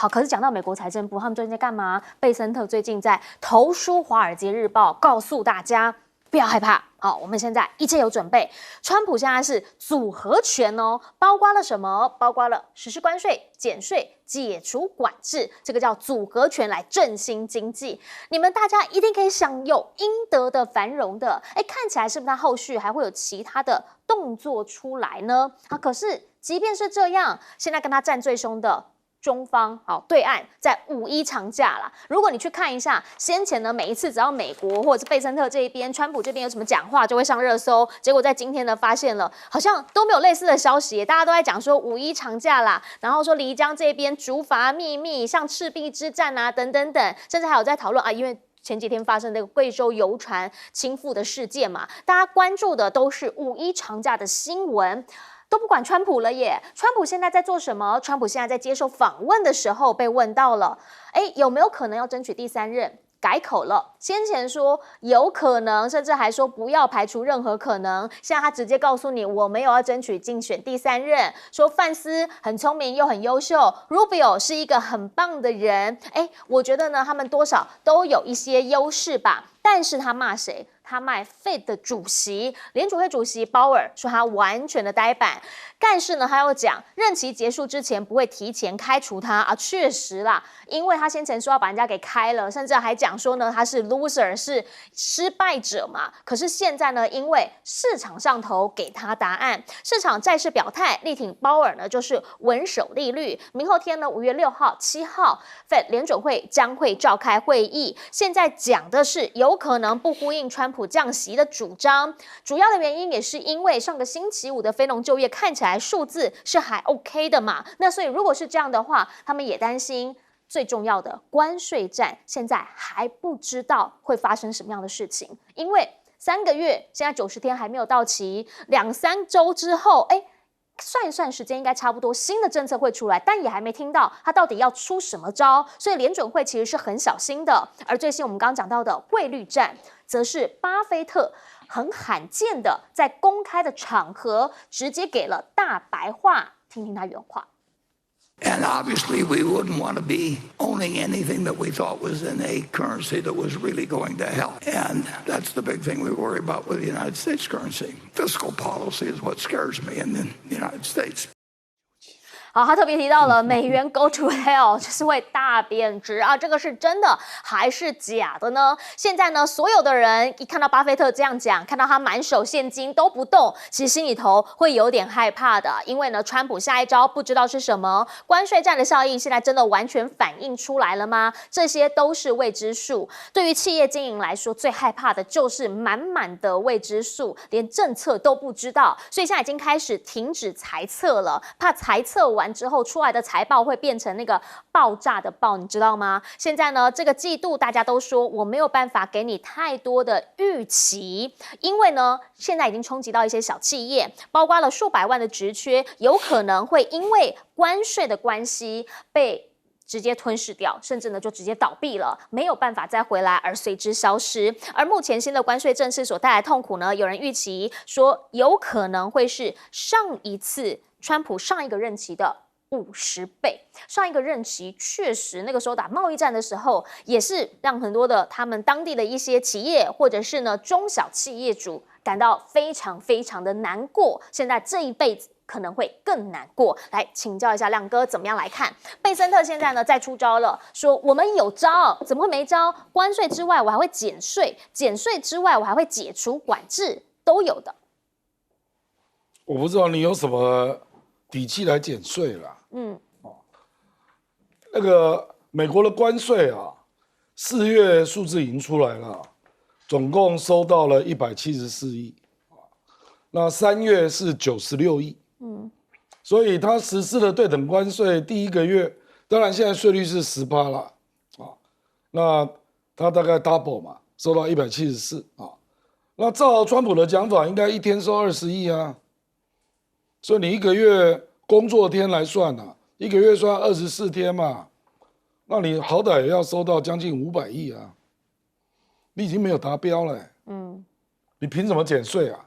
好，可是讲到美国财政部，他们最近在干嘛？贝森特最近在投书《华尔街日报》，告诉大家不要害怕。好，我们现在一切有准备。川普现在是组合拳哦，包括了什么？包括了实施关税、减税、解除管制，这个叫组合拳来振兴经济。你们大家一定可以享有应得的繁荣的。哎，看起来是不是他后续还会有其他的动作出来呢？啊，可是即便是这样，现在跟他站最凶的中方好对岸在5·1长假啦。如果你去看一下先前呢，每一次只要美国或者是贝森特这一边、川普这边有什么讲话，就会上热搜。结果在今天呢，发现了好像都没有类似的消息，大家都在讲说5·1长假啦，然后说漓江这边竹筏秘密，像赤壁之战啊等等等，甚至还有在讨论啊，因为前几天发生那个贵州游船倾覆的事件嘛，大家关注的都是5·1长假的新闻。都不管川普了耶！川普现在在做什么？川普现在在接受访问的时候被问到了，有没有可能要争取第3任？改口了，先前说有可能，甚至还说不要排除任何可能。现在他直接告诉你，我没有要争取竞选第3任。说范斯很聪明又很优秀 ，Rubio 是一个很棒的人。我觉得呢，他们多少都有一些优势吧。但是他骂谁？他骂 Fed 的主席，联储会主席鲍尔说他完全的呆板。但是呢，他又讲任期结束之前不会提前开除他啊，确实啦，因为他先前说要把人家给开了，甚至还讲说呢他是 loser 是失败者嘛。可是现在呢，因为市场上头给他答案，市场债市表态力挺鲍尔呢，就是稳守利率。明后天呢，5月6号、7号 ，Fed 联准会将会召开会议。现在讲的是有可能不呼应川普降息的主张，主要的原因也是因为上个星期五的非农就业看起来数字是还 OK 的嘛，那所以如果是这样的话，他们也担心最重要的关税战现在还不知道会发生什么样的事情，因为3个月现在90天还没有到期，2-3周之后，算一算时间应该差不多，新的政策会出来，但也还没听到他到底要出什么招，所以联准会其实是很小心的。而最新我们刚刚讲到的汇率战，则是巴菲特很罕见的在公开的场合直接给了大白话，听听他原话。And obviously, we wouldn't want to be owning anything that we thought was in a currency that was really going to hell. And that's the big thing we worry about with the United States currency. Fiscal policy is what scares me in the United States. 好，他特别提到了美元 go to hell 就是会大贬值啊，这个是真的还是假的呢？现在呢，所有的人一看到巴菲特这样讲，看到他满手现金都不动，其实心里头会有点害怕的，因为呢，川普下一招不知道是什么，关税战的效应现在真的完全反映出来了吗？这些都是未知数。对于企业经营来说，最害怕的就是满满的未知数，连政策都不知道，所以现在已经开始停止财测了，怕财测完之后出来的财报会变成那个爆炸的爆，你知道吗？现在呢，这个季度大家都说我没有办法给你太多的预期，因为呢，现在已经冲击到一些小企业，包括了数百万的职缺，有可能会因为关税的关系被直接吞噬掉，甚至呢就直接倒闭了，没有办法再回来而随之消失。而目前新的关税政策所带来的痛苦呢，有人预期说有可能会是上一次川普上一个任期的50倍。上一个任期确实那个时候打贸易战的时候，也是让很多的他们当地的一些企业或者是呢中小企业主感到非常非常的难过。现在这一辈子可能会更难过。来请教一下亮哥，怎么样来看？贝森特现在呢再出招了，说我们有招，怎么会没招？关税之外，我还会减税；减税之外，我还会解除管制，都有的。我不知道你有什么底气来减税啦。那个美国的关税啊，4月数字已经出来了，总共收到了174亿，那3月是96亿。所以它实施了对等关税第1个月，当然现在税率是10%了啊，那它大概 double 嘛，收到174啊。那照川普的讲法，应该一天收20亿啊，所以你1个月工作天来算啊，1个月算24天嘛，那你好歹也要收到将近500亿啊，你已经没有达标了你凭什么减税啊？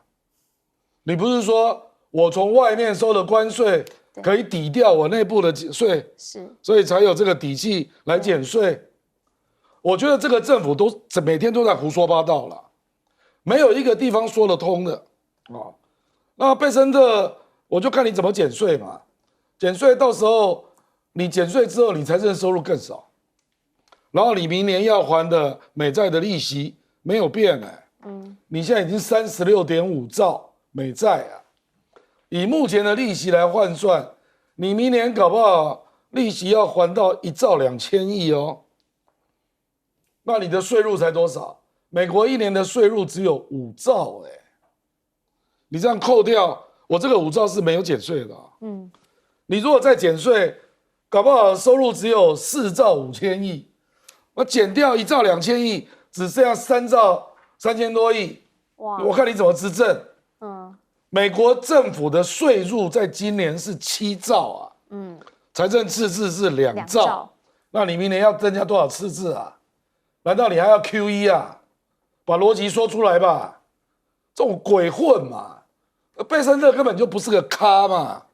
你不是说我从外面收的关税可以抵掉我内部的税，是，所以才有这个底气来减税。我觉得这个政府每天都在胡说八道了，没有一个地方说得通的啊。那贝森特，我就看你怎么减税嘛，减税到时候你减税之后，你财政收入更少，然后你明年要还的美债的利息没有变你现在已经36.5兆美债啊，以目前的利息来换算，你明年搞不好利息要还到1兆2千亿哦。那你的税入才多少？美国一年的税入只有5兆你这样扣掉，我这个5兆是没有减税的你如果再减税，搞不好收入只有4兆5千亿，我减掉1兆2千亿，只剩下3兆3千多亿。哇！我看你怎么执政。美国政府的税入在今年是7兆财政赤字是2兆，那你明年要增加多少赤字啊？难道你还要 QE 啊？把逻辑说出来吧，这种鬼混嘛，贝森特根本就不是个咖嘛，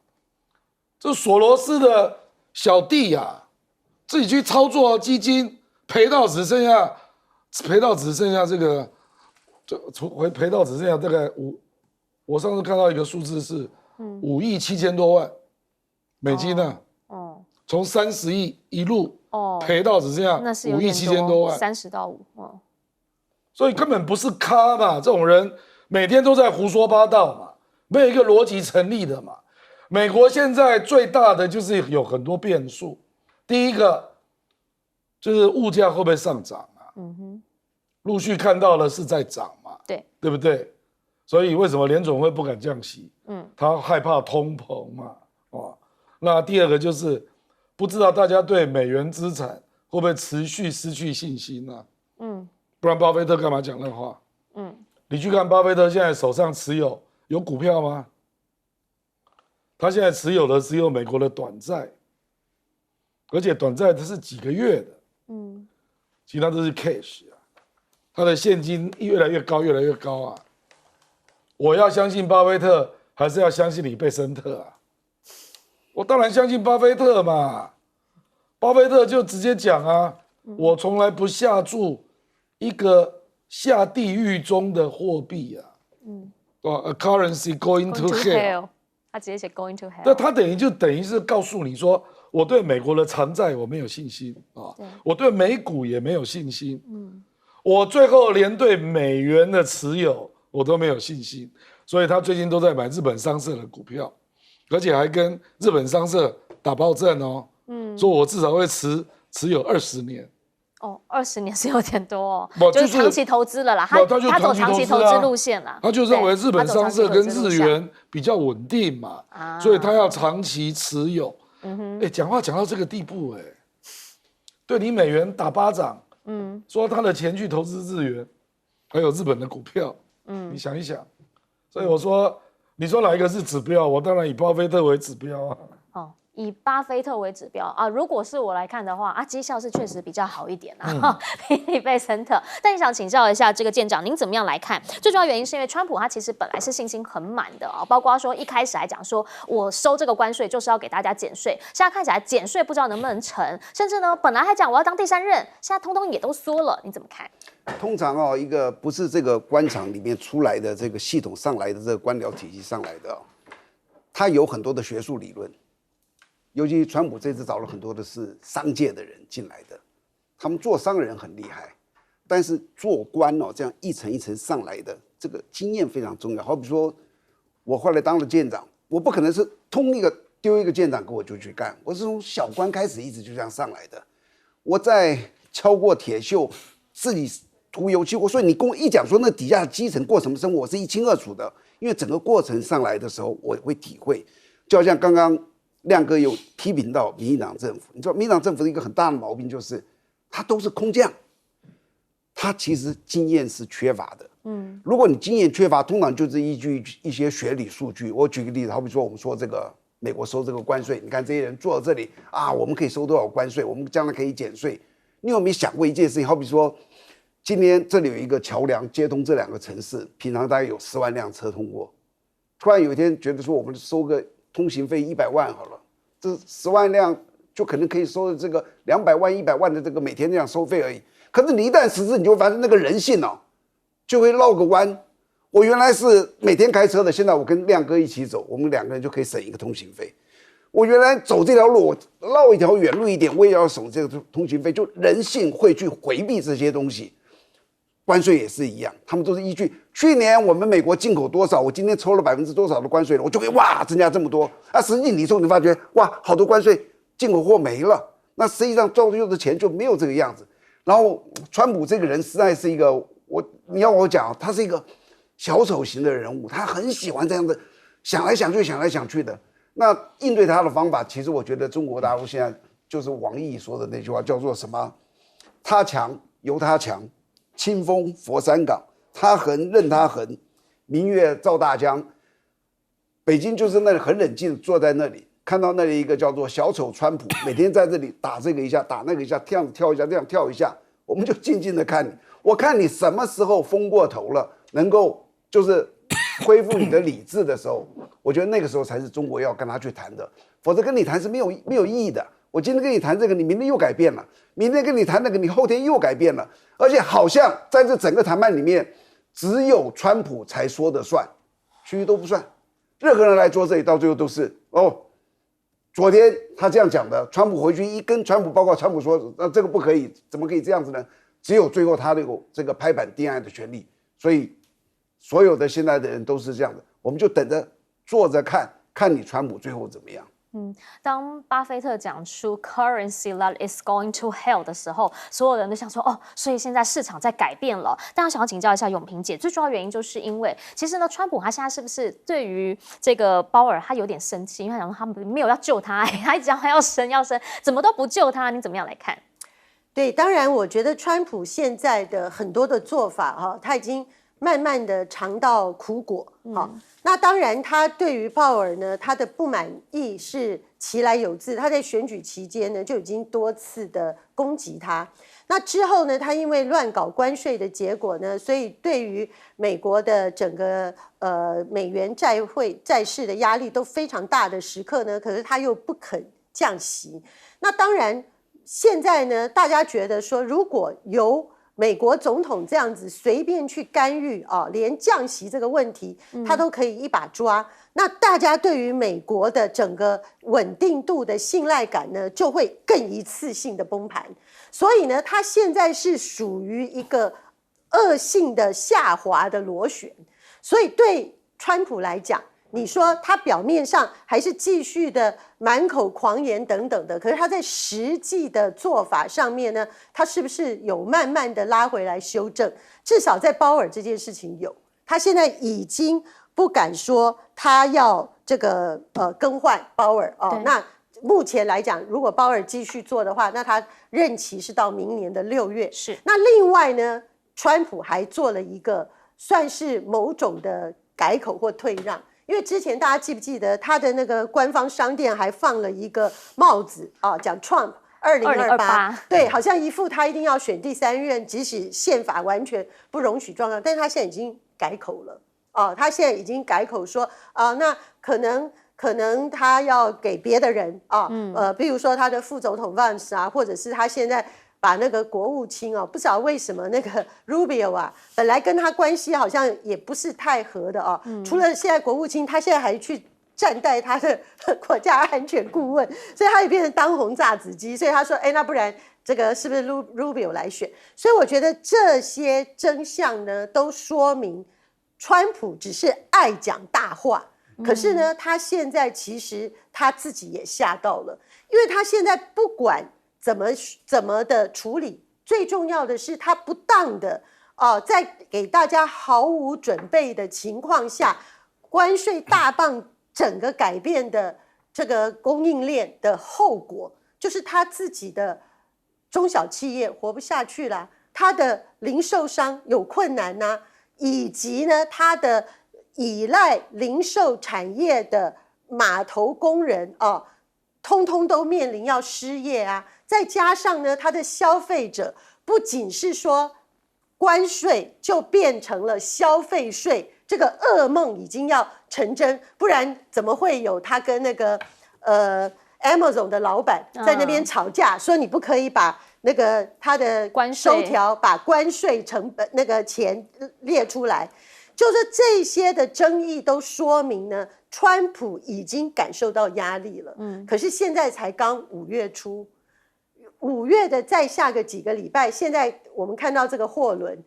这索罗斯的小弟自己去操作基金，赔到只剩下这个，赔到只剩下大概我上次看到一个数字是5亿7千多万美金从30亿一路赔到只剩下5亿7千多万，30到5所以根本不是咖嘛，这种人每天都在胡说八道嘛，没有一个逻辑成立的嘛。美国现在最大的就是有很多变数，第一个就是物价会不会上涨陆续看到了是在涨嘛，对不对？所以为什么联总会不敢降息？他害怕通膨嘛，那第二个就是不知道大家对美元资产会不会持续失去信心不然巴菲特干嘛讲那话？你去看巴菲特现在手上持有股票吗？他现在持有的只有美国的短债，而且短债它是几个月的，其他都是 cash 他的现金越来越高，越来越高我要相信巴菲特，还是要相信你贝森特我当然相信巴菲特嘛。巴菲特就直接讲我从来不下注一个下地狱中的货币a currency going to hell。他直接写 going to hell。那他等于是告诉你说，我对美国的偿债我没有信心我对美股也没有信心我最后连对美元的持有我都没有信心，所以他最近都在买日本商社的股票，而且还跟日本商社打包证说我至少会持有20年。20年是有点多就是长期投资了啦。他走长期投资路线啦。他就认为日本商社跟日元比较稳定嘛，所以他要长期持有。讲话讲到这个地步对你美元打巴掌，说他的钱去投资日元，还有日本的股票，你想一想。所以我说，你说哪一个是指标？我当然以巴菲特为指标以巴菲特为指标如果是我来看的话绩效是确实比较好一点比贝森特。但想请教一下这个舰长，您怎么样来看？最重要原因是因为川普他其实本来是信心很满的包括说一开始来讲说我收这个关税就是要给大家减税，现在看起来减税不知道能不能成，甚至呢本来还讲我要当第3任，现在通通也都缩了，你怎么看？通常一个不是这个官场里面出来的这个系统上来的这个官僚体系上来的它有很多的学术理论。尤其川普这次找了很多的是商界的人进来的，他们做商人很厉害，但是做官这样一层一层上来的，这个经验非常重要。好比说，我后来当了舰长，我不可能是丢一个舰长给我就去干，我是从小官开始一直就这样上来的。我在敲过铁锈，自己涂油漆，所以你跟我一讲说那底下的基层过什么生活，我是一清二楚的，因为整个过程上来的时候，我会体会。就好像刚刚亮哥有批评到民进党政府，你知道民进党政府的一个很大的毛病就是，他都是空降，他其实经验是缺乏的。如果你经验缺乏，通常就是依据一些学理数据。我举个例子，好比说我们说这个美国收这个关税，你看这些人坐在这里我们可以收多少关税，我们将来可以减税。你有没有想过一件事情？好比说，今天这里有一个桥梁接通这2个城市，平常大概有10万辆车通过，突然有一天觉得说我们收个通行费100万好了，这10万辆就可能可以收这个200万、100万的这个每天这样收费而已。可是你一旦实施，你就会发现那个人性哦，就会绕个弯。我原来是每天开车的，现在我跟亮哥一起走，我们2个人就可以省一个通行费。我原来走这条路，我绕一条远路一点，我也要省这个通行费。就人性会去回避这些东西，关税也是一样，他们都是依据去年我们美国进口多少，我今天抽了多少的关税了，我就会哇增加这么多。实际你发觉哇好多关税进口货没了，那实际上赚的钱就没有这个样子。然后川普这个人实在是一个你要我讲，他是一个小丑型的人物，他很喜欢这样的想来想去的。那应对他的方法，其实我觉得中国大陆现在就是王毅说的那句话，叫做什么？他强由他强，清风佛山港，他横任他横，明月照大江。北京就是那里很冷静坐在那里，看到那里一个叫做小丑川普，每天在这里打这个一下，打那个一下，这样跳一下，这样跳一下，我们就静静的看你。我看你什么时候疯过头了，能够就是恢复你的理智的时候，我觉得那个时候才是中国要跟他去谈的，否则跟你谈是没有意义的。我今天跟你谈这个，你明天又改变了；明天跟你谈那个，你后天又改变了。而且好像在这整个谈判里面，只有川普才说的算，其余都不算。任何人来做这里，到最后都是昨天他这样讲的，川普回去一跟川普报告，川普说这个不可以，怎么可以这样子呢？只有最后他有这个拍板定案的权利。所以所有的现在的人都是这样的，我们就等着坐着看你川普最后怎么样。当巴菲特讲出 currency that is going to hell 的时候，所有人都想说所以现在市场在改变了。但我想要请教一下永平姐，最主要原因就是因为其实呢，川普他现在是不是对于这个鲍尔他有点生气，因为他想说他们没有要救他，他一直要升，怎么都不救他，你怎么样来看？对，当然我觉得川普现在的很多的做法他已经慢慢的尝到苦果。那当然他对于鲍尔呢，他的不满意是其来有自，他在选举期间呢就已经多次的攻击他。那之后呢，他因为乱搞关税的结果呢，所以对于美国的整个美元债市的压力都非常大的时刻呢，可是他又不肯降息。那当然现在呢，大家觉得说，如果由美国总统这样子随便去干预连降息这个问题他都可以一把抓，那大家对于美国的整个稳定度的信赖感呢，就会更一次性的崩盘。所以呢，他现在是属于一个恶性的下滑的螺旋。所以对川普来讲，你说他表面上还是继续的满口狂言等等的，可是他在实际的做法上面呢，他是不是有慢慢的拉回来修正？至少在鲍尔这件事情有，他现在已经不敢说他要这个更换鲍尔那目前来讲，如果鲍尔继续做的话，那他任期是到明年的6月。是。那另外呢，川普还做了一个算是某种的改口或退让。因为之前大家记不记得他的那个官方商店还放了一个帽子讲 Trump 2028，对，好像一副他一定要选第3任，即使宪法完全不容许状况，但是他现在已经改口了他现在已经改口说那可能他要给别的人比如说他的副总统 Vance 或者是他现在把那个国务卿不知道为什么那个 Rubio 本来跟他关系好像也不是太合的除了现在国务卿，他现在还去站代他的国家安全顾问，所以他也变成当红炸子鸡。所以他说那不然这个是不是 Rubio 来选？所以我觉得这些真相呢，都说明川普只是爱讲大话，可是呢他现在其实他自己也吓到了，因为他现在不管怎么的处理，最重要的是他不当的在给大家毫无准备的情况下，关税大棒整个改变的这个供应链的后果，就是他自己的中小企业活不下去了，他的零售商有困难以及呢他的依赖零售产业的码头工人通通都面临要失业再加上呢，他的消费者不仅是说关税就变成了消费税这个噩梦已经要成真，不然怎么会有他跟那个Amazon 的老板在那边吵架，说你不可以把那个他的收条把关税成本那个钱列出来，就是这些的争议都说明呢，川普已经感受到压力了。可是现在才刚5月初，5月的再下个几个礼拜，现在我们看到这个货轮，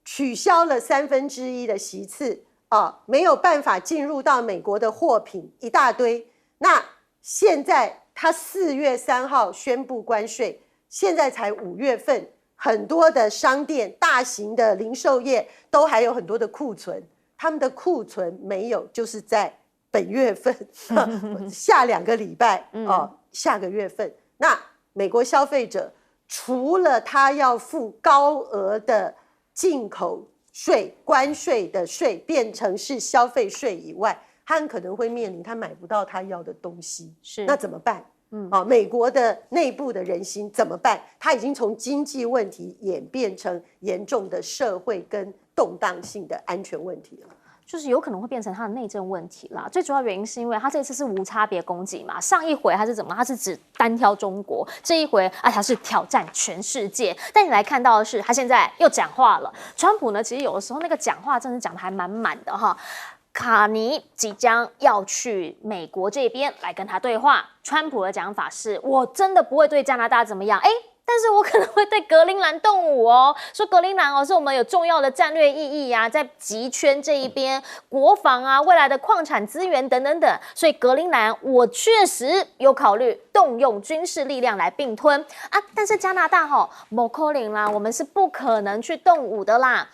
取消了1/3的席次啊，没有办法进入到美国的货品一大堆。那现在他4月3号宣布关税，现在才5月份，很多的商店、大型的零售业都还有很多的库存，他们的库存没有，就是在本月份下2个礼拜下个月份。那美国消费者除了他要付高额的进口税、关税的税变成是消费税以外，他很可能会面临他买不到他要的东西，那怎么办？美国的内部的人心怎么办？他已经从经济问题演变成严重的社会跟动荡性的安全问题了。就是有可能会变成他的内政问题啦。最主要原因是因为他这次是无差别攻击嘛，上一回他是怎么？他是只单挑中国，这一回他是挑战全世界。但你来看到的是，他现在又讲话了。川普呢，其实有的时候那个讲话真的讲的还蛮满的哈。卡尼即将要去美国这边来跟他对话，川普的讲法是：我真的不会对加拿大怎么样，但是我可能会对格陵兰动武哦，说格陵兰是我们有重要的战略意义啊，在极圈这一边，国防啊，未来的矿产资源等等等，所以格陵兰我确实有考虑动用军事力量来并吞啊，但是加拿大不可能啦，我们是不可能去动武的啦，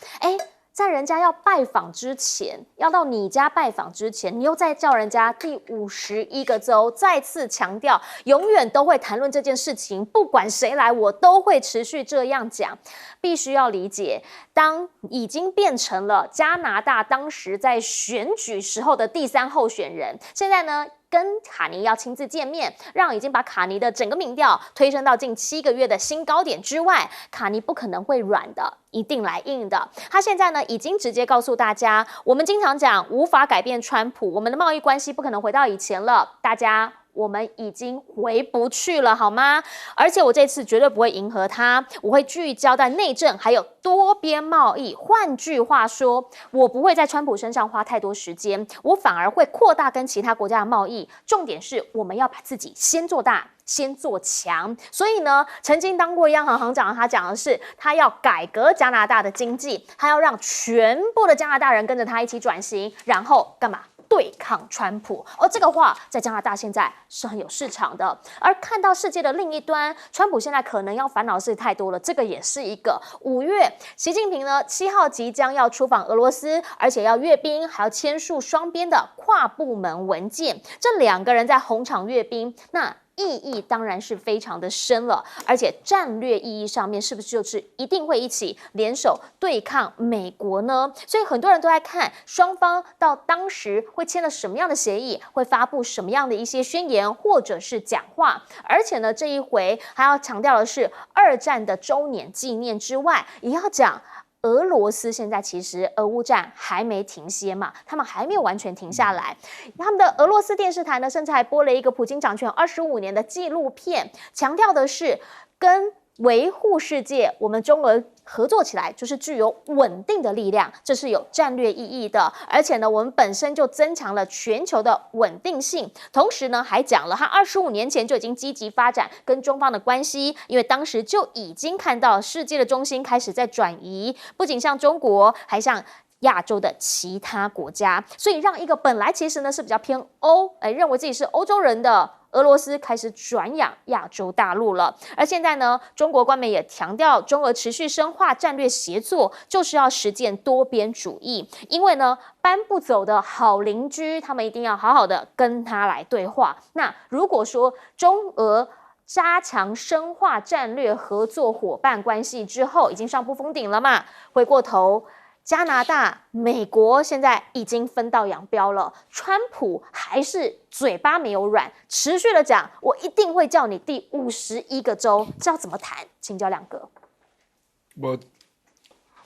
在人家要拜访之前，要到你家拜访之前，你又再叫人家第51个州再次强调，永远都会谈论这件事情，不管谁来，我都会持续这样讲。必须要理解，当已经变成了加拿大当时在选举时候的第3候选人，现在呢？跟卡尼要亲自见面，让已经把卡尼的整个民调推升到近7个月的新高点之外，卡尼不可能会软的，一定来硬的。他现在呢，已经直接告诉大家，我们经常讲无法改变川普，我们的贸易关系不可能回到以前了，大家。我们已经回不去了，好吗？而且我这次绝对不会迎合他，我会聚焦在内政还有多边贸易。换句话说，我不会在川普身上花太多时间，我反而会扩大跟其他国家的贸易。重点是我们要把自己先做大。先做强，所以呢，曾经当过央行行长，他讲的是，他要改革加拿大的经济，他要让全部的加拿大人跟着他一起转型，然后干嘛？对抗川普，而这个话在加拿大现在是很有市场的。而看到世界的另一端，川普现在可能要烦恼的事太多了，这个也是一个。5月，习近平呢7号即将要出访俄罗斯，而且要阅兵，还要签署双边的跨部门文件。这2个人在红场阅兵，那意义当然是非常的深了，而且战略意义上面是不是就是一定会一起联手对抗美国呢？所以很多人都在看双方到当时会签了什么样的协议，会发布什么样的一些宣言或者是讲话。而且呢，这一回还要强调的是2战的周年纪念之外，也要讲。俄罗斯现在其实俄乌战还没停歇嘛，他们还没有完全停下来。他们的俄罗斯电视台呢，甚至还播了一个普京掌权25年的纪录片，强调的是跟维护世界，我们中俄合作起来就是具有稳定的力量，这是有战略意义的。而且呢，我们本身就增强了全球的稳定性。同时呢，还讲了他25年前就已经积极发展跟中方的关系，因为当时就已经看到世界的中心开始在转移，不仅像中国，还像亚洲的其他国家，所以让一个本来其实呢是比较偏欧，认为自己是欧洲人的俄罗斯开始转仰亚洲大陆了。而现在呢，中国官媒也强调，中俄持续深化战略协作，就是要实践多边主义。因为呢，搬不走的好邻居，他们一定要好好的跟他来对话。那如果说中俄加强深化战略合作伙伴关系之后，已经上不封顶了嘛？回过头。加拿大、美国现在已经分道扬镳了，川普还是嘴巴没有软，持续的讲，我一定会叫你第51个州，这要怎么谈？请教2个。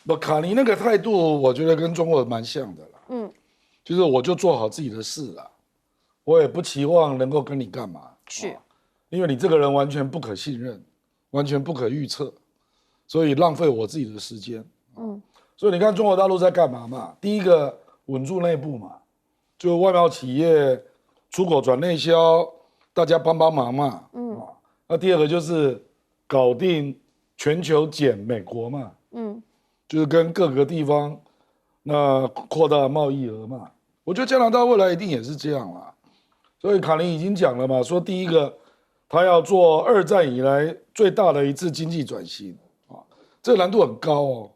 不，卡尼那个态度，我觉得跟中国蛮像的啦。就是我就做好自己的事啦，我也不期望能够跟你干嘛。是，因为你这个人完全不可信任，完全不可预测，所以浪费我自己的时间。所以你看中国大陆在干嘛嘛？第一个稳住内部嘛，就外贸企业出口转内销，大家帮帮忙嘛。那第二个就是搞定全球减美国嘛。就是跟各个地方那扩大贸易额嘛。我觉得加拿大未来一定也是这样啦。所以卡林已经讲了嘛，说第一个他要做2战以来最大的一次经济转型啊，这个难度很高哦。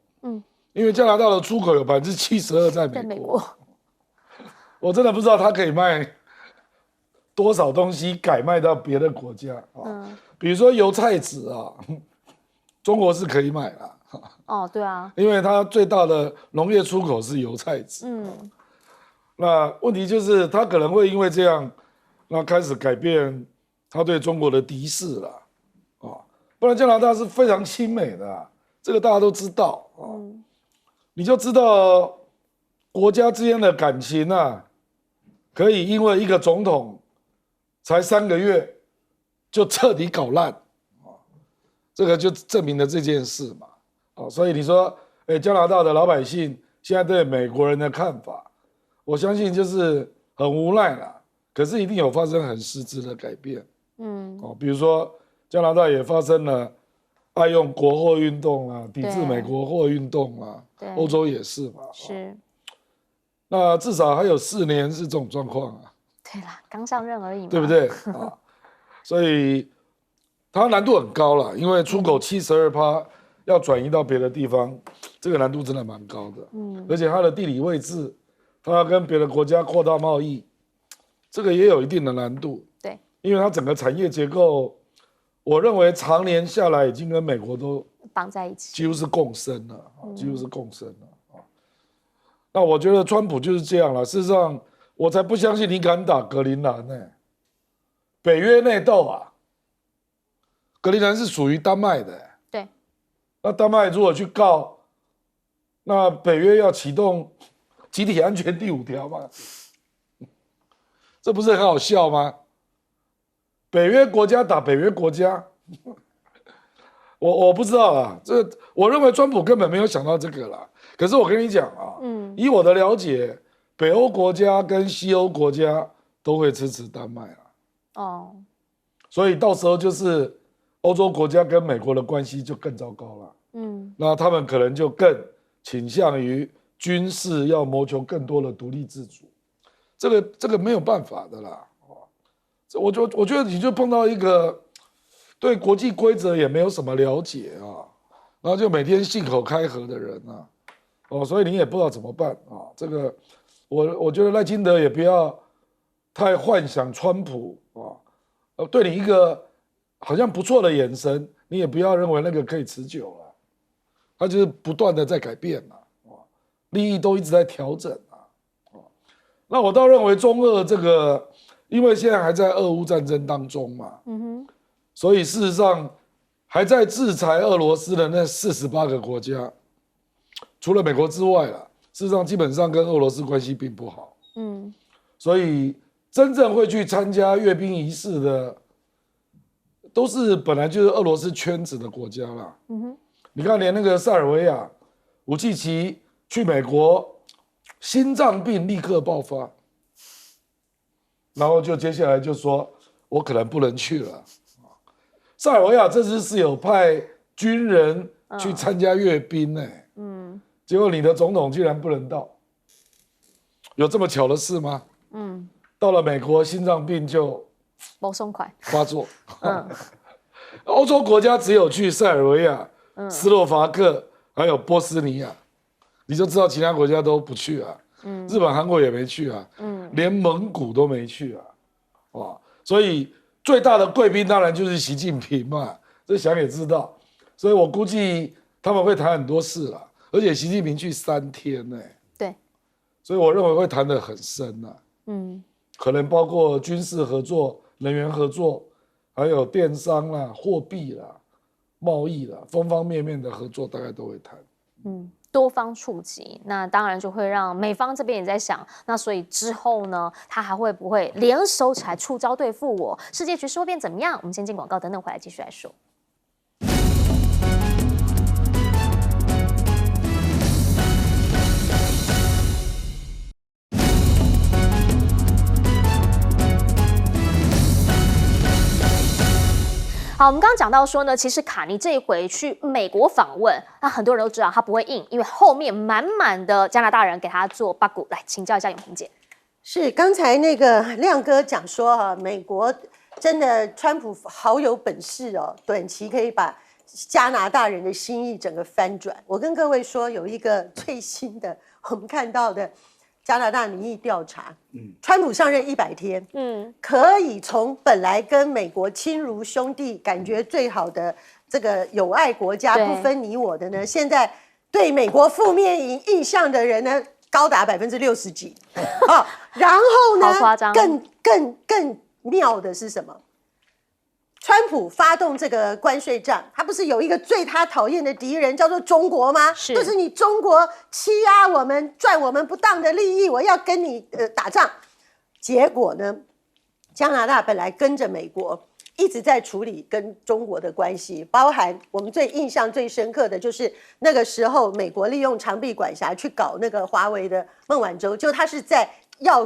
因为加拿大的出口有72%在美国，我真的不知道他可以卖多少东西改卖到别的国家啊。比如说油菜籽啊，中国是可以买啦。哦，对啊，因为它最大的农业出口是油菜籽。那问题就是他可能会因为这样，那开始改变他对中国的敌视了啊。不然加拿大是非常亲美的啊，这个大家都知道啊。你就知道国家之间的感情啊，可以因为一个总统才3个月就彻底搞烂啊，这个就证明了这件事嘛。所以你说，加拿大的老百姓现在对美国人的看法，我相信就是很无奈啦。可是一定有发生很实质的改变。比如说加拿大也发生了爱用国货运动啦，抵制美国货运动啦，欧洲也是嘛。是。那至少还有4年是这种状况啊。对啦，刚上任而已嘛，对不对？所以它难度很高了，因为出口72%要转移到别的地方，这个难度真的蛮高的。而且它的地理位置，它要跟别的国家扩大贸易，这个也有一定的难度。对，因为它整个产业结构，我认为常年下来已经跟美国都绑在一起，几乎是共生了，几乎是共生了。那我觉得川普就是这样了。事实上，我才不相信你敢打格陵兰呢。北约内斗啊，格陵兰是属于丹麦的。对。那丹麦如果去告，那北约要启动集体安全第5条吗？这不是很好笑吗？北约国家打北约国家，我不知道啊。我认为川普根本没有想到这个啦。可是我跟你讲啊，以我的了解，北欧国家跟西欧国家都会支持丹麦啊。所以到时候就是欧洲国家跟美国的关系就更糟糕了。那他们可能就更倾向于军事要谋求更多的独立自主，这个没有办法的啦。我觉得你就碰到一个对国际规则也没有什么了解啊，然后就每天信口开河的人啊，所以你也不知道怎么办啊。这个我觉得赖清德也不要太幻想川普啊，对你一个好像不错的眼神，你也不要认为那个可以持久了。他就是不断的在改变利益都一直在调整那我倒认为中俄这个，因为现在还在俄乌战争当中嘛，所以事实上还在制裁俄罗斯的那48个国家，除了美国之外啦，事实上基本上跟俄罗斯关系并不好。所以真正会去参加阅兵仪式的，都是本来就是俄罗斯圈子的国家啦。你看，连那个塞尔维亚武契奇去美国，心脏病立刻爆发，然后就接下来就说，我可能不能去了。塞尔维亚这次是有派军人去参加阅兵结果你的总统居然不能到，有这么巧的事吗？到了美国，心脏病就不松快发作。欧洲国家只有去塞尔维亚、斯洛伐克还有波斯尼亚，你就知道其他国家都不去啊。日本、韩国也没去啊，连蒙古都没去啊。所以最大的贵宾当然就是习近平嘛，这想也知道。所以我估计他们会谈很多事啦，而且习近平去3天对，所以我认为会谈得很深可能包括军事合作、能源合作，还有电商啦、货币啦、贸易啦，方方面面的合作大概都会谈。多方触及，那当然就会让美方这边也在想，那所以之后呢，他还会不会联手起来出招对付我？世界局势会变怎么样？我们先进广告，等等回来继续来说。好，我们刚刚讲到说呢，其实卡尼这一回去美国访问，那很多人都知道他不会硬，因为后面满满的加拿大人给他做八股。来请教一下永萍姐。是刚才那个亮哥讲说啊，美国真的川普好有本事哦，短期可以把加拿大人的心意整个翻转。我跟各位说，有一个最新的我们看到的加拿大民意调查，川普上任100天，可以从本来跟美国亲如兄弟，感觉最好的这个友爱国家不分你我的呢，现在对美国负面印象的人呢，高达60%几哦。然后呢，好夸张，更妙的是什么？川普发动这个关税战，他不是有一个最他讨厌的敌人叫做中国吗？就是你中国欺压我们，赚我们不当的利益，我要跟你打仗。结果呢，加拿大本来跟着美国一直在处理跟中国的关系，包含我们最印象最深刻的就是那个时候美国利用长臂管辖去搞那个华为的孟晚舟，就他是在要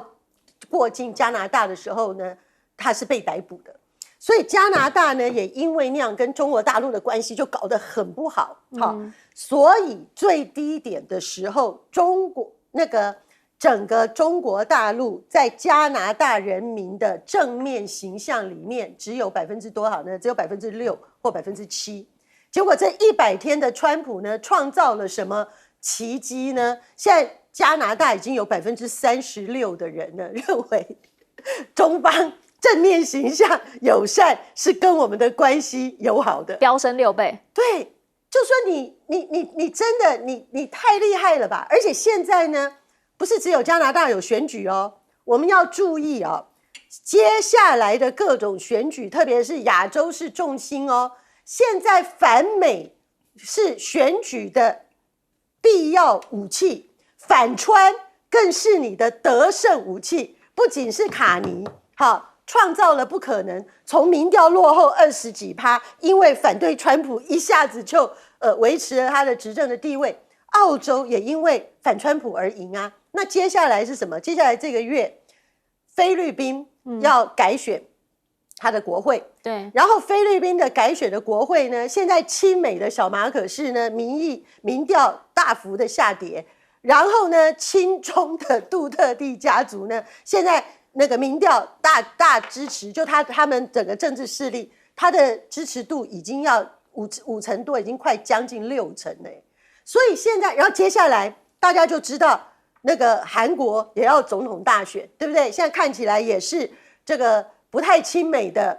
过境加拿大的时候呢，他是被逮捕的。所以加拿大呢，也因为那样跟中国大陆的关系就搞得很不好，所以最低点的时候，中国那个整个中国大陆在加拿大人民的正面形象里面，只有多少呢？只有6%或7%。结果这100天的川普呢，创造了什么奇迹呢？现在加拿大已经有36%的人呢，认为中方正面形象友善是跟我们的关系友好的，飙升6倍。对，就说你真的你太厉害了吧！而且现在呢，不是只有加拿大有选举哦，我们要注意哦，接下来的各种选举，特别是亚洲是重心哦。现在反美是选举的必要武器，反川更是你的得胜武器。不仅是卡尼，好。创造了不可能，从民调落后20几%，因为反对川普一下子就维持了他的执政的地位。澳洲也因为反川普而赢啊。那接下来是什么？接下来这个月，菲律宾要改选他的国会，对。然后菲律宾的改选的国会呢，现在亲美的小马可仕呢，民调大幅的下跌。然后呢，亲中的杜特地家族呢，现在那个民调大支持，就他们整个政治势力，他的支持度已经要五成多，已经快将近6成嘞。所以现在，然后接下来大家就知道，那个韩国也要总统大选，对不对？现在看起来也是这个不太亲美的，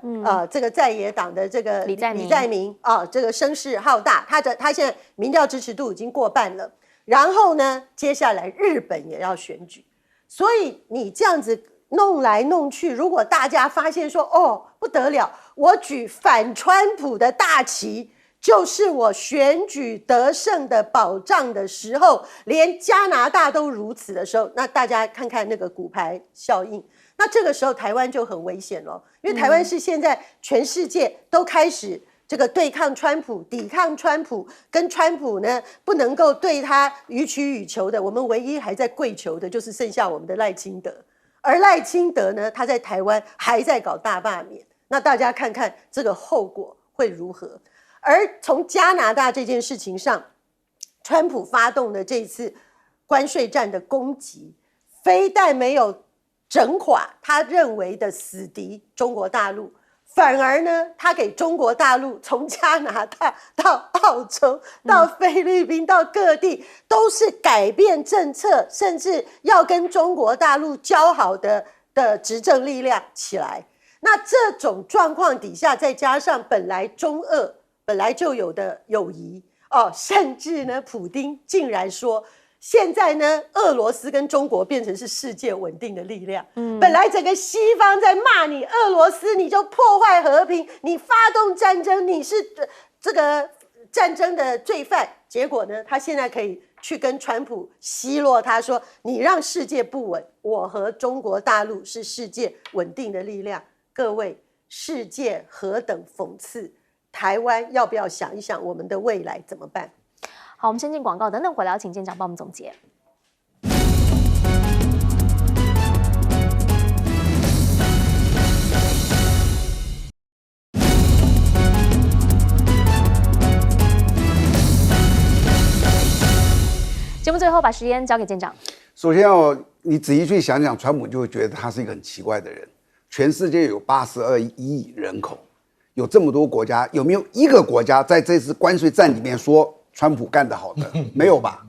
这个在野党的这个李在明啊，这个声势浩大，他现在民调支持度已经过半了。然后呢，接下来日本也要选举，所以你这样子弄来弄去，如果大家发现说，哦，不得了，我举反川普的大旗，就是我选举得胜的保障的时候，连加拿大都如此的时候，那大家看看那个骨牌效应，那这个时候台湾就很危险了，因为台湾是现在全世界都开始这个对抗川普、抵抗川普，跟川普呢不能够对他予取予求的，我们唯一还在跪求的就是剩下我们的赖清德。而赖清德呢，他在台湾还在搞大罢免，那大家看看这个后果会如何？而从加拿大这件事情上，川普发动的这次关税战的攻击，非但没有整垮他认为的死敌中国大陆，反而呢，他给中国大陆从加拿大到澳洲到菲律宾到各地都是改变政策，甚至要跟中国大陆交好的执政力量起来。那这种状况底下，再加上本来中俄本来就有的友谊哦，甚至呢，普丁竟然说，现在呢，俄罗斯跟中国变成是世界稳定的力量。本来整个西方在骂你俄罗斯，你就破坏和平，你发动战争，你是这个战争的罪犯。结果呢，他现在可以去跟川普奚落他说，你让世界不稳，我和中国大陆是世界稳定的力量。各位，世界何等讽刺！台湾要不要想一想我们的未来怎么办？好，我们先进广告，等等回来请舰长帮我们总结。节目最后把时间交给舰长。首先你仔细去想想，川普就会觉得他是一个很奇怪的人。全世界有82亿人口，有这么多国家，有没有一个国家在这次关税战里面说川普干得好的？没有吧？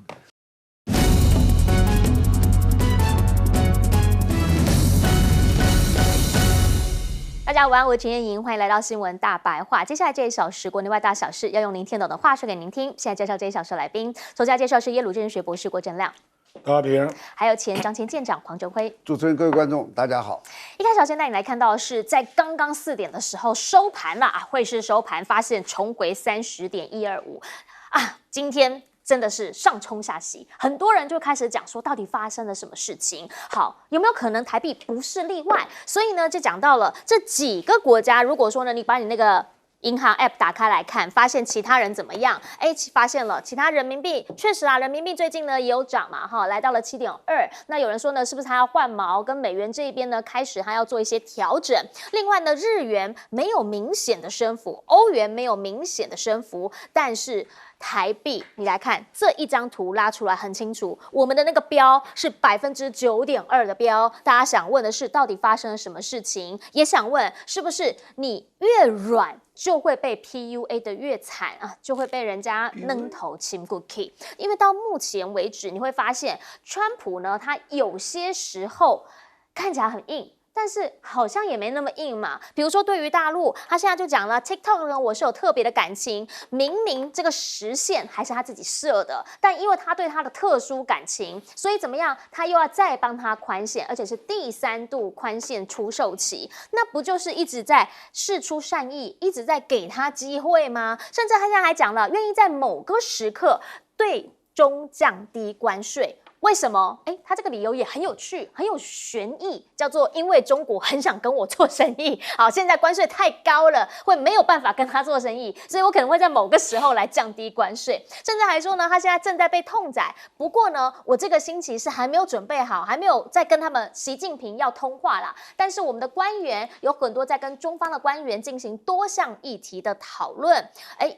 大家午安，我是陈燕莹，欢迎来到新闻大白话。接下来这一小时，国内外大小事要用您听懂的话说给您听。现在介绍这一小时来宾，首先介绍是耶鲁政治学博士郭正亮，大家平安，还有前张前舰长黄振辉。主持人、各位观众，大家好。一开始先带你来看到的是，在刚刚4点的时候收盘了啊，汇市收盘发现重回30.125啊，今天真的是上冲下洗，很多人就开始讲说，到底发生了什么事情？好，有没有可能台币不是例外？所以呢，就讲到了这几个国家。如果说呢，你把你那个银行 App 打开来看，发现其他人怎么样？发现了其他人民币确实啊，人民币最近呢也有涨嘛，哈，来到了7.2。那有人说呢，是不是他要换毛？跟美元这一边呢，开始他要做一些调整。另外呢，日元没有明显的升幅，欧元没有明显的升幅，但是台币，你来看这一张图拉出来很清楚，我们的那个标是9.2%的标。大家想问的是，到底发生了什么事情？也想问，是不是你越软就会被 PUA 的越惨啊，就会被人家扔头亲过去？因为到目前为止，你会发现，川普呢，他有些时候看起来很硬。但是好像也没那么硬嘛。比如说，对于大陆，他现在就讲了 ，TikTok 呢，我是有特别的感情，明明这个时限还是他自己设的，但因为他对他的特殊感情，所以怎么样，他又要再帮他宽限，而且是第3度宽限出售期，那不就是一直在释出善意，一直在给他机会吗？甚至他现在还讲了，愿意在某个时刻对中降低关税。为什么？他这个理由也很有趣，很有玄意，叫做因为中国很想跟我做生意，好，现在关税太高了，会没有办法跟他做生意，所以我可能会在某个时候来降低关税。甚至还说呢，他现在正在被痛宰，不过呢，我这个星期是还没有准备好，还没有在跟他们习近平要通话啦。但是我们的官员有很多在跟中方的官员进行多项议题的讨论，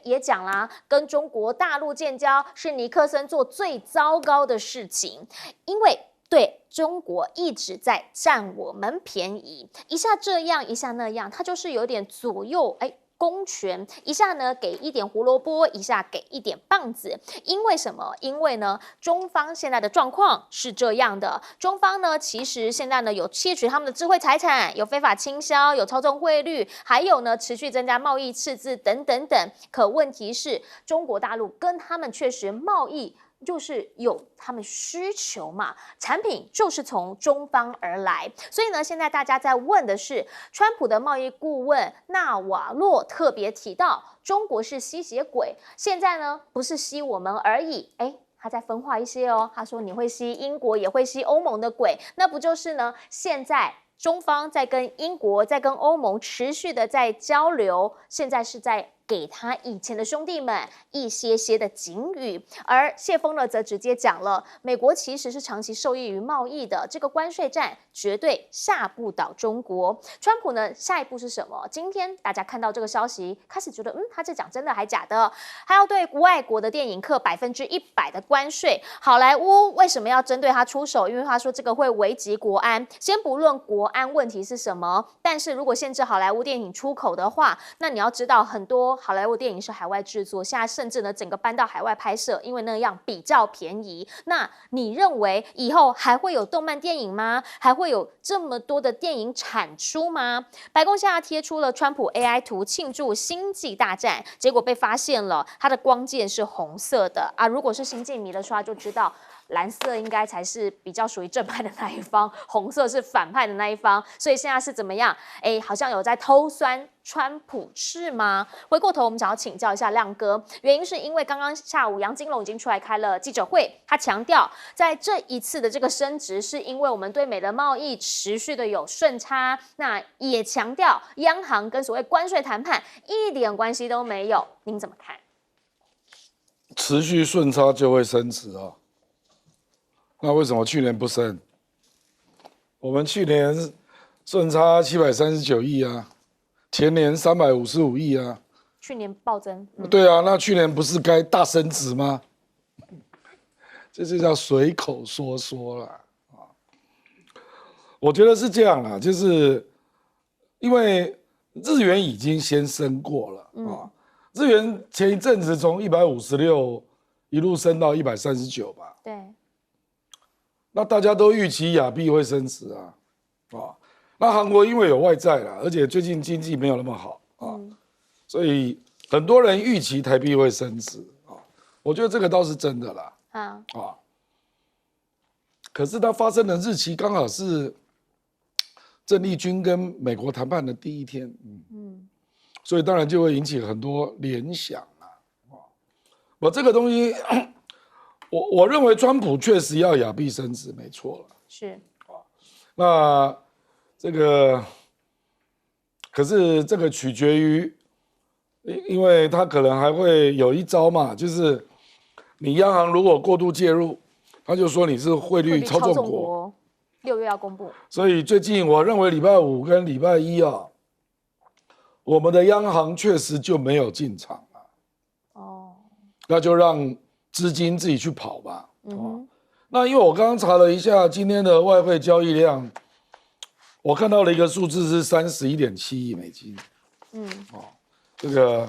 也讲啦，跟中国大陆建交是尼克森做最糟糕的事情。因为对中国一直在占我们便宜，一下这样一下那样，他就是有点左右公权，一下呢给一点胡萝卜，一下给一点棒子。因为什么？因为呢，中方现在的状况是这样的，中方呢其实现在呢有窃取他们的智慧财产，有非法倾销，有操纵汇率，还有呢持续增加贸易赤字等等等。可问题是，中国大陆跟他们确实贸易就是有他们需求嘛，产品就是从中方而来，所以呢，现在大家在问的是，川普的贸易顾问纳瓦洛特别提到，中国是吸血鬼，现在呢不是吸我们而已，他在分化一些哦，他说你会吸英国，也会吸欧盟的鬼，那不就是呢？现在中方在跟英国、在跟欧盟持续的在交流，现在是在给他以前的兄弟们一些些的警语，而谢峰呢则直接讲了，美国其实是长期受益于贸易的，这个关税战绝对吓不倒中国。川普呢下一步是什么？今天大家看到这个消息，开始觉得他这讲真的还假的？还要对外国的电影课100%的关税，好莱坞为什么要针对他出手？因为他说这个会危及国安。先不论国安问题是什么，但是如果限制好莱坞电影出口的话，那你要知道很多好莱坞电影是海外制作，现在甚至呢整个搬到海外拍摄，因为那样比较便宜。那你认为以后还会有动漫电影吗？还会有这么多的电影产出吗？白宫现在贴出了川普 AI 图庆祝星际大战，结果被发现了，它的光键是红色的啊！如果是星际迷的话，就知道蓝色应该才是比较属于正派的那一方，红色是反派的那一方，所以现在是怎么样？好像有在偷酸川普是吗？回过头，我们想要请教一下亮哥，原因是因为刚刚下午杨金龙已经出来开了记者会，他强调在这一次的这个升值，是因为我们对美的贸易持续的有顺差，那也强调央行跟所谓关税谈判一点关系都没有，您怎么看？持续顺差就会升值啊。那为什么去年不升？我们去年顺差739亿啊，前年355亿啊。去年暴增。对啊，那去年不是该大升值吗？这就叫随口说说啦。我觉得是这样啦，就是因为日元已经先升过了啊。日元前一阵子从156一路升到139吧。对。那大家都预期亚币会升值啊，那韩国因为有外债啦，而且最近经济没有那么好啊，所以很多人预期台币会升值啊。我觉得这个倒是真的啦。可是它发生的日期刚好是郑丽君跟美国谈判的第一天，所以当然就会引起很多联想啊。我这个东西，我认为川普确实要亚币升值，没错了。是。那这个，可是这个取决于，因为他可能还会有一招嘛，就是你央行如果过度介入，他就说你是汇率操纵国。6月要公布。所以最近我认为礼拜5跟礼拜1啊，我们的央行确实就没有进场了。那就让资金自己去跑吧。那因为我刚刚查了一下今天的外汇交易量，我看到了一个数字是31.7亿美金。这个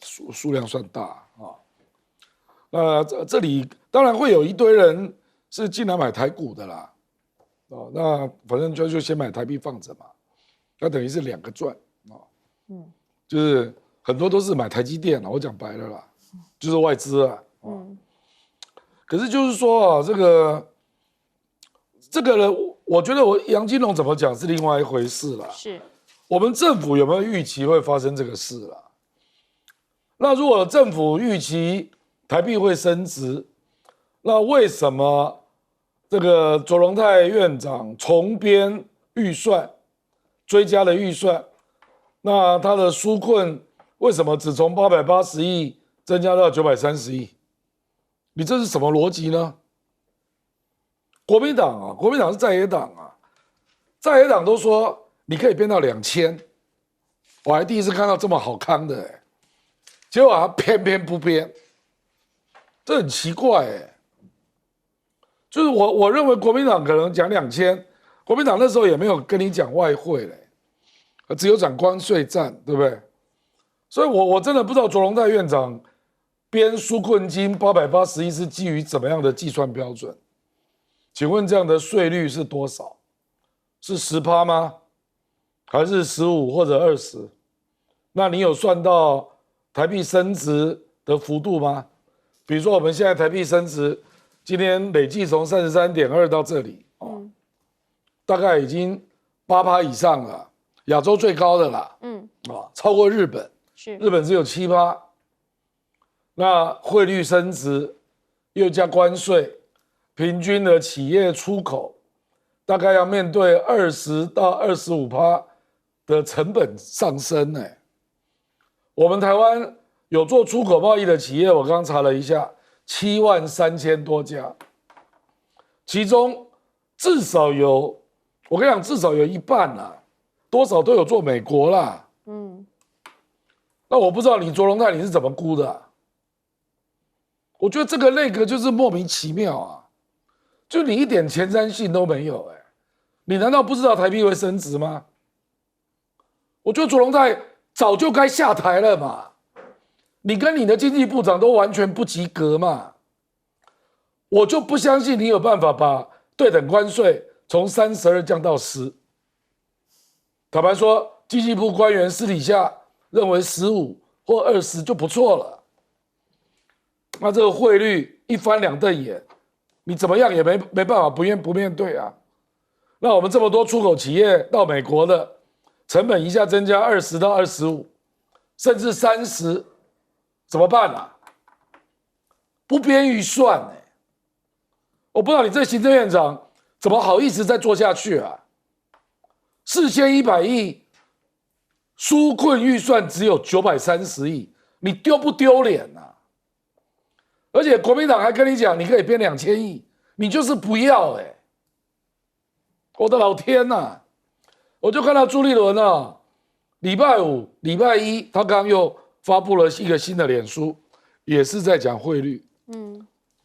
数量算大啊。那这里当然会有一堆人是进来买台股的啦。那反正就先买台币放着嘛，那等于是2个赚就是很多都是买台积电，我讲白了啦，就是外资啊。可是就是说啊，这个呢，我觉得杨金龙怎么讲是另外一回事啦。是，我们政府有没有预期会发生这个事啦？那如果政府预期台币会升值，那为什么这个卓荣泰院长重编预算，追加了预算，那他的纾困为什么只从880亿增加到930亿？你这是什么逻辑呢？国民党是在野党啊，在野党都说你可以编到2000，我还第一次看到这么好康的结果他偏偏不编，这很奇怪就是我认为国民党可能讲2000，国民党那时候也没有跟你讲外汇只有讲关税战，对不对？所以我真的不知道卓荣泰院长编纾困金880亿是基于怎么样的计算标准？请问这样的税率是多少？是10%吗？还是15或者20？那你有算到台币升值的幅度吗？比如说我们现在台币升值，今天累计从33.2到这里，大概已经8%以上了，亚洲最高的啦，超过日本，日本只有7%。那汇率升值，又加关税，平均的企业出口大概要面对20%到25%的成本上升我们台湾有做出口贸易的企业，我刚刚查了一下，73000多家，其中至少有，我跟你讲，至少有一半多少都有做美国啦。那我不知道你卓荣泰你是怎么估的我觉得这个内阁就是莫名其妙就你一点前瞻性都没有你难道不知道台币会升值吗？我觉得卓荣泰早就该下台了嘛，你跟你的经济部长都完全不及格嘛，我就不相信你有办法把对等关税从32降到10。坦白说，经济部官员私底下认为15或20就不错了。那这个汇率一翻两瞪眼，你怎么样也没办法不面对啊。那我们这么多出口企业到美国的，成本一下增加20%到25%，甚至30%，怎么办啊？不编预算我不知道你这行政院长怎么好意思再做下去啊？4100亿纾困预算只有930亿，你丢不丢脸啊？而且国民党还跟你讲，你可以编2000亿，你就是不要我的老天呐！我就看到朱立伦礼拜五、礼拜一，他刚刚又发布了一个新的脸书，也是在讲汇率。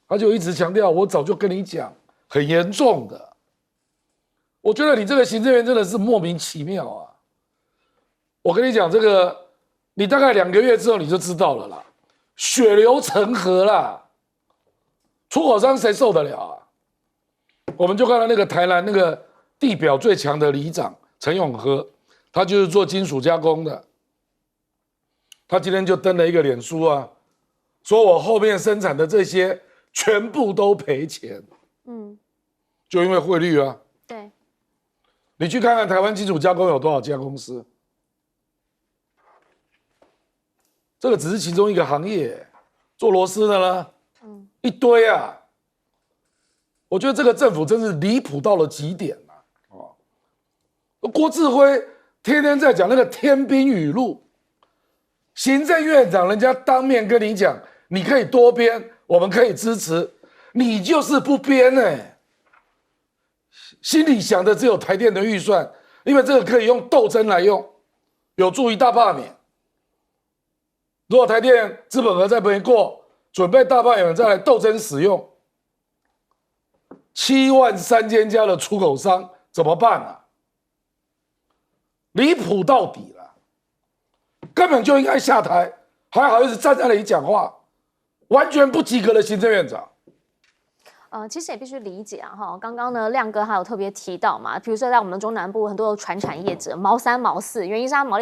他就一直强调，我早就跟你讲，很严重的。我觉得你这个行政院真的是莫名其妙啊！我跟你讲，这个你大概2个月之后你就知道了啦，血流成河啦，出口商谁受得了啊？我们就看到那个台南那个地表最强的里长陈永和，他就是做金属加工的，他今天就登了一个脸书说我后面生产的这些全部都赔钱，就因为汇率对，你去看看台湾金属加工有多少家公司，这个只是其中一个行业，做螺丝的呢，一堆我觉得这个政府真是离谱到了极点郭志辉天天在讲那个天兵语录，行政院长人家当面跟你讲，你可以多编，我们可以支持，你就是不编心里想的只有台电的预算，因为这个可以用斗争来用，有助于大罢免。如果台电资本额再没过，准备大罢免再来斗争使用，73000家的出口商怎么办啊？离谱到底了，根本就应该下台，还好意思站在那里讲话，完全不及格的行政院长。其实也必须理解刚刚呢亮哥还有特别提到嘛，比如说在我们中南部很多的传产业者毛3毛4，原因是它毛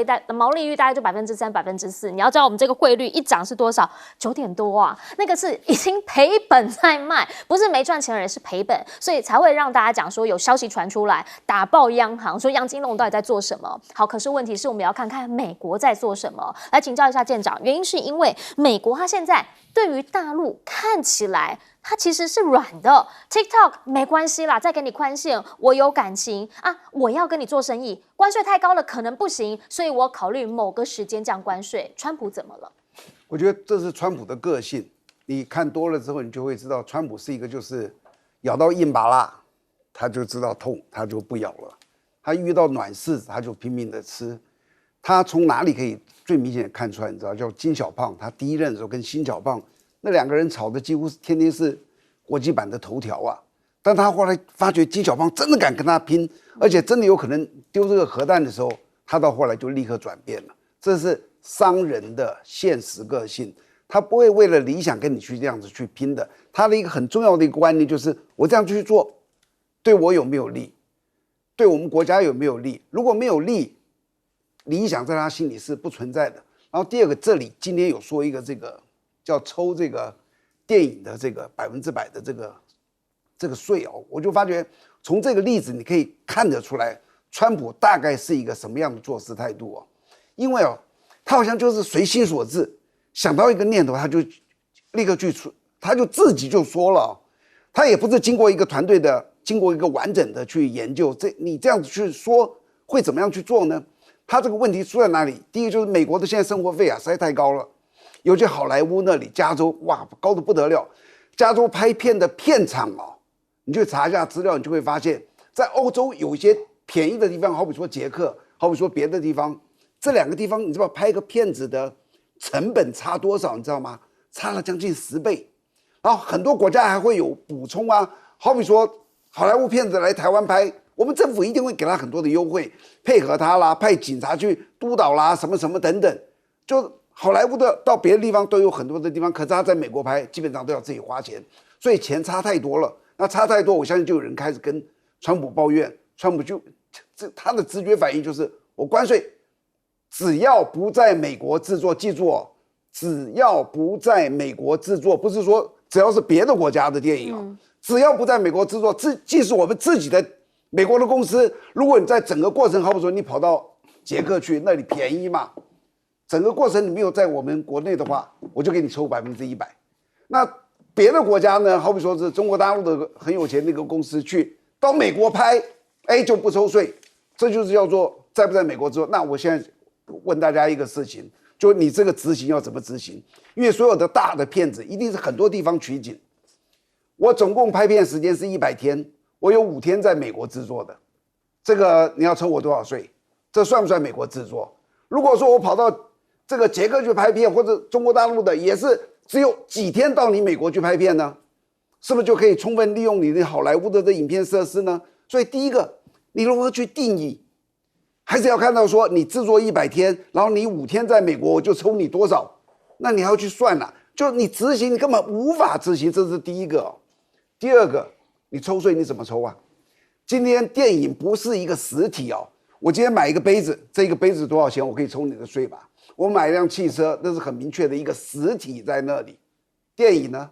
利率大概就3%、4%。你要知道我们这个汇率一涨是多少？9点多那个是已经赔本在卖，不是没赚钱的人，是赔本，所以才会让大家讲说有消息传出来打爆央行，说央金龙到底在做什么？好，可是问题是我们要看看美国在做什么。来请教一下舰长，原因是因为美国它现在对于大陆看起来它其实是软的 ，TikTok 没关系啦，再给你宽限，我有感情我要跟你做生意，关税太高了可能不行，所以我考虑某个时间降关税。川普怎么了？我觉得这是川普的个性，你看多了之后，你就会知道，川普是一个就是咬到硬拔蜡，他就知道痛，他就不咬了。他遇到暖柿子，他就拼命的吃。他从哪里可以最明显的看出来？你知道，叫金小胖，他第一任的时候跟金小胖那2个人吵的几乎是天天是国际版的头条但他后来发觉金小胖真的敢跟他拼，而且真的有可能丢这个核弹的时候，他到后来就立刻转变了。这是商人的现实个性，他不会为了理想跟你去这样子去拼的。他的一个很重要的一个观念就是，我这样去做，对我有没有利，对我们国家有没有利？如果没有利，理想在他心里是不存在的。然后第二个，这里今天有说一个这个叫抽这个电影的这个100%的这个税我就发觉从这个例子你可以看得出来，川普大概是一个什么样的做事态度因为他好像就是随心所至，想到一个念头他就立刻去出，他就自己就说了他也不是经过一个团队的，经过一个完整的去研究，你这样子去说会怎么样去做呢？他这个问题出在哪里？第一个就是美国的现在生活费实在太高了，尤其好莱坞那里，加州哇高得不得了。加州拍片的片场你去查一下资料，你就会发现，在欧洲有一些便宜的地方，好比说捷克，好比说别的地方，这2个地方你知道拍个片子的成本差多少？你知道吗？差了将近10倍。然后很多国家还会有补充好比说好莱坞片子来台湾拍，我们政府一定会给他很多的优惠，配合他啦，派警察去督导啦，什么什么等等。就好莱坞的到别的地方都有很多的地方，可是他在美国拍基本上都要自己花钱，所以钱差太多了。那差太多，我相信就有人开始跟川普抱怨，川普就他的直觉反应就是我关税只要不在美国制作，记住只要不在美国制作，不是说只要是别的国家的电影只要不在美国制作，即使我们自己的美国的公司，如果你在整个过程，好比说你跑到捷克去，那里便宜嘛，整个过程你没有在我们国内的话，我就给你抽100%。那别的国家呢，好比说是中国大陆的很有钱的一个公司去到美国拍，哎就不抽税，这就是叫做在不在美国制作。那我现在问大家一个事情，就你这个执行要怎么执行？因为所有的大的片子一定是很多地方取景。我总共拍片时间是100天，我有5天在美国制作的，这个你要抽我多少税？这算不算美国制作？如果说我跑到这个捷克去拍片，或者中国大陆的，也是只有几天到你美国去拍片呢，是不是就可以充分利用你的好莱坞的这影片设施呢？所以第一个，你如何去定义？还是要看到说你制作100天，然后你5天在美国，我就抽你多少？那你还要去算啊，就你执行你根本无法执行，这是第一个哦。第二个，你抽税你怎么抽啊？今天电影不是一个实体哦，我今天买一个杯子，这个杯子多少钱，我可以抽你的税吧？我买一辆汽车，那是很明确的一个实体在那里。电影呢？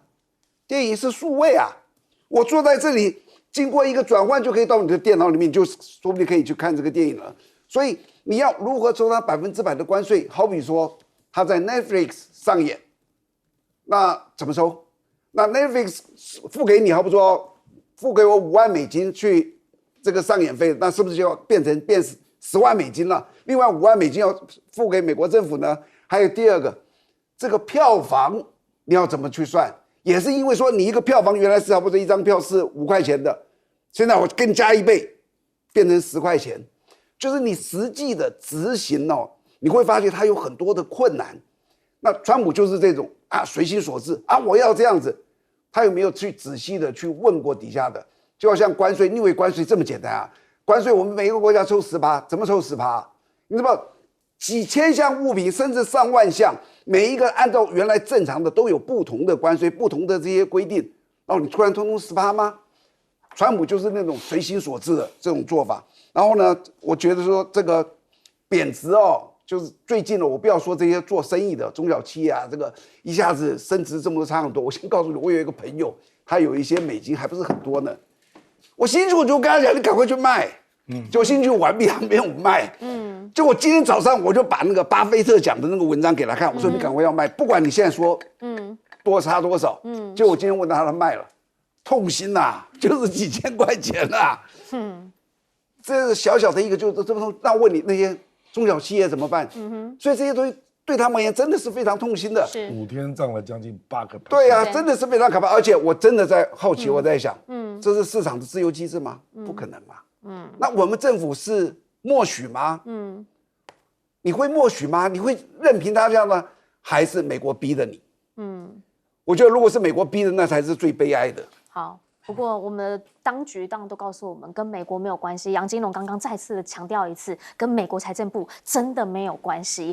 电影是数位啊，我坐在这里，经过一个转换就可以到你的电脑里面，就说不定可以去看这个电影了。所以你要如何抽它100%的关税？好比说它在 Netflix 上演，那怎么抽？那 Netflix 付给你，好比说付给我5万美金去这个上演费，那是不是就要变10万美金了？另外5万美金要付给美国政府呢？还有第二个，这个票房你要怎么去算？也是因为说你一个票房原来是差不多一张票是5块钱的，现在我给你加1倍，变成10块钱，就是你实际的执行哦，你会发现它有很多的困难。那川普就是这种啊，随心所至啊，我要这样子。他有没有去仔细的去问过底下的？就好像关税，你以为关税这么简单啊？关税我们每个国家抽10%，怎么抽10%？你知道几千项物品甚至上万项，每一个按照原来正常的都有不同的关税、不同的这些规定，然后你突然通通10%吗？川普就是那种随心所至的这种做法。然后呢，我觉得说这个贬值哦。就是最近呢，我不要说这些做生意的中小企业啊，这个一下子升值这么多差很多。我先告诉你，我有一个朋友，他有一些美金还不是很多呢。我进去我就跟他讲，你赶快去卖。结果进去完毕，他没有卖。结果今天早上我就把那个巴菲特讲的那个文章给他看，我说你赶快要卖，不管你现在说多差多少。结果我今天问他卖了，痛心呐，就是几千块钱啊。这是小小的一个就是这么痛。那我问你那些。中小企业怎么办？所以这些东西对他们而言真的是非常痛心的。5天涨了将近8%。对啊，真的是非常可怕。而且我真的在好奇，我在想，这是市场的自由机制吗？不可能嘛。那我们政府是默许吗？你会默许吗？你会任凭他这样吗？还是美国逼的你？我觉得如果是美国逼的，那才是最悲哀的。好。不过，我们的当局当然都告诉我们，跟美国没有关系。杨金龙刚刚再次的强调一次，跟美国财政部真的没有关系。